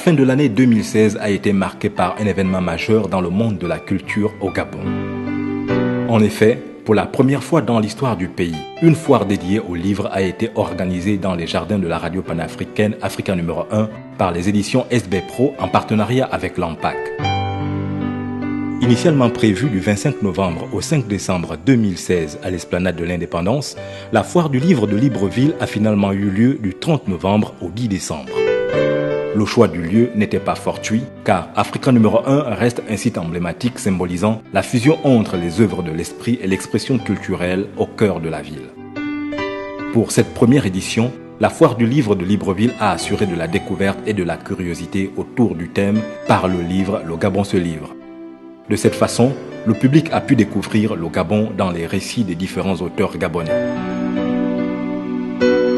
fin de l'année 2016 a été marquée par un événement majeur dans le monde de la culture au Gabon. En effet, pour la première fois dans l'histoire du pays, une foire dédiée aux livres a été organisée dans les jardins de la radio panafricaine Africa numéro 1 par les éditions SB Pro en partenariat avec l'AMPAC. Initialement prévue du 25 novembre au 5 décembre 2016 à l'Esplanade de l'Indépendance, la foire du livre de Libreville a finalement eu lieu du 30 novembre au 10 décembre. Le choix du lieu n'était pas fortuit, car Africa numéro 1 reste un site emblématique symbolisant la fusion entre les œuvres de l'esprit et l'expression culturelle au cœur de la ville. Pour cette première édition, la foire du livre de Libreville a assuré de la découverte et de la curiosité autour du thème « Par le livre, le Gabon se livre ». De cette façon, le public a pu découvrir le Gabon dans les récits des différents auteurs gabonais.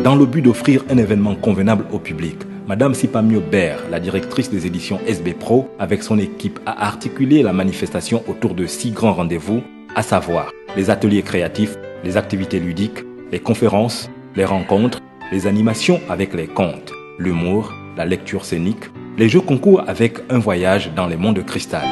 Dans le but d'offrir un événement convenable au public, Madame Sipamio Ber, la directrice des éditions SB Pro, avec son équipe, a articulé la manifestation autour de 6 grands rendez-vous, à savoir les ateliers créatifs, les activités ludiques, les conférences, les rencontres, les animations avec les contes, l'humour, la lecture scénique, les jeux concours avec un voyage dans les monts de cristal.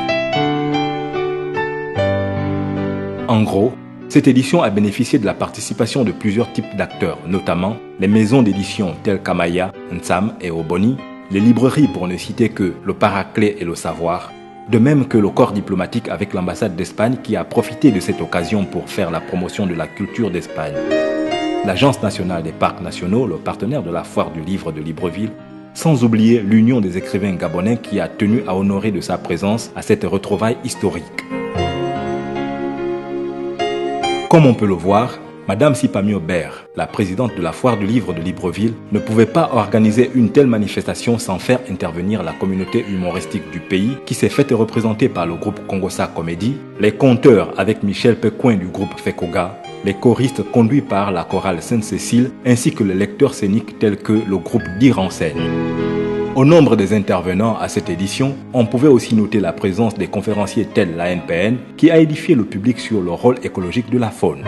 En gros, cette édition a bénéficié de la participation de plusieurs types d'acteurs, notamment les maisons d'édition telles qu'Amaya, Nsam et Oboni, les librairies pour ne citer que le Paraclet et le Savoir, de même que le corps diplomatique avec l'ambassade d'Espagne qui a profité de cette occasion pour faire la promotion de la culture d'Espagne. L'Agence nationale des parcs nationaux, le partenaire de la foire du livre de Libreville, sans oublier l'Union des écrivains gabonais qui a tenu à honorer de sa présence à cette retrouvaille historique. Comme on peut le voir, Madame Sipamio Ber, la présidente de la foire du livre de Libreville, ne pouvait pas organiser une telle manifestation sans faire intervenir la communauté humoristique du pays qui s'est faite représenter par le groupe Congosa Comedy, les conteurs avec Michel Pecoin du groupe Fekoga, les choristes conduits par la chorale Sainte-Cécile ainsi que les lecteurs scéniques tels que le groupe Dire en scène. Au nombre des intervenants à cette édition, on pouvait aussi noter la présence des conférenciers tels la NPN qui a édifié le public sur le rôle écologique de la faune.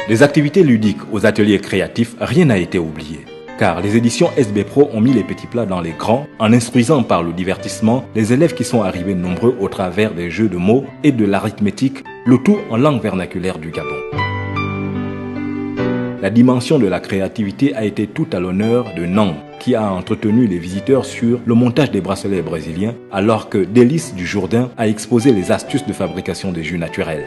Des activités ludiques aux ateliers créatifs, rien n'a été oublié. Car les éditions SB Pro ont mis les petits plats dans les grands en instruisant par le divertissement les élèves qui sont arrivés nombreux au travers des jeux de mots et de l'arithmétique, le tout en langue vernaculaire du Gabon. La dimension de la créativité a été tout à l'honneur de Nang, qui a entretenu les visiteurs sur le montage des bracelets brésiliens, alors que Délice du Jourdain a exposé les astuces de fabrication des jus naturels.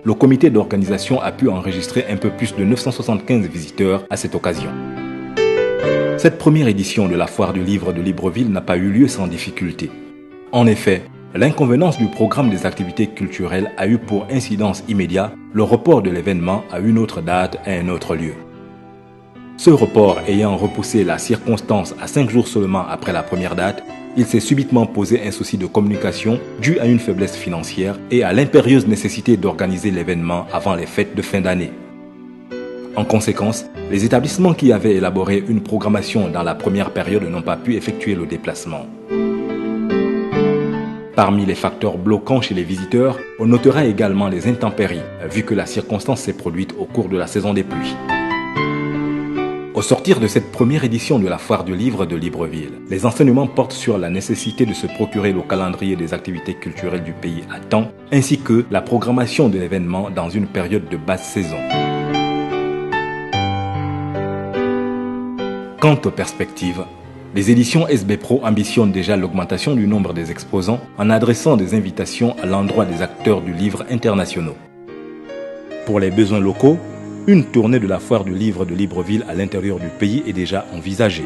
Le comité d'organisation a pu enregistrer un peu plus de 975 visiteurs à cette occasion. Cette première édition de la foire du livre de Libreville n'a pas eu lieu sans difficulté. En effet, l'inconvénance du programme des activités culturelles a eu pour incidence immédiate le report de l'événement à une autre date et un autre lieu. Ce report ayant repoussé la circonstance à 5 jours seulement après la première date, il s'est subitement posé un souci de communication dû à une faiblesse financière et à l'impérieuse nécessité d'organiser l'événement avant les fêtes de fin d'année. En conséquence, les établissements qui avaient élaboré une programmation dans la première période n'ont pas pu effectuer le déplacement. Parmi les facteurs bloquants chez les visiteurs, on notera également les intempéries, vu que la circonstance s'est produite au cours de la saison des pluies. Au sortir de cette première édition de la foire du livre de Libreville, les enseignements portent sur la nécessité de se procurer le calendrier des activités culturelles du pays à temps, ainsi que la programmation de l'événement dans une période de basse saison. Quant aux perspectives, les éditions SB Pro ambitionnent déjà l'augmentation du nombre des exposants en adressant des invitations à l'endroit des acteurs du livre internationaux. Pour les besoins locaux, une tournée de la foire du livre de Libreville à l'intérieur du pays est déjà envisagée.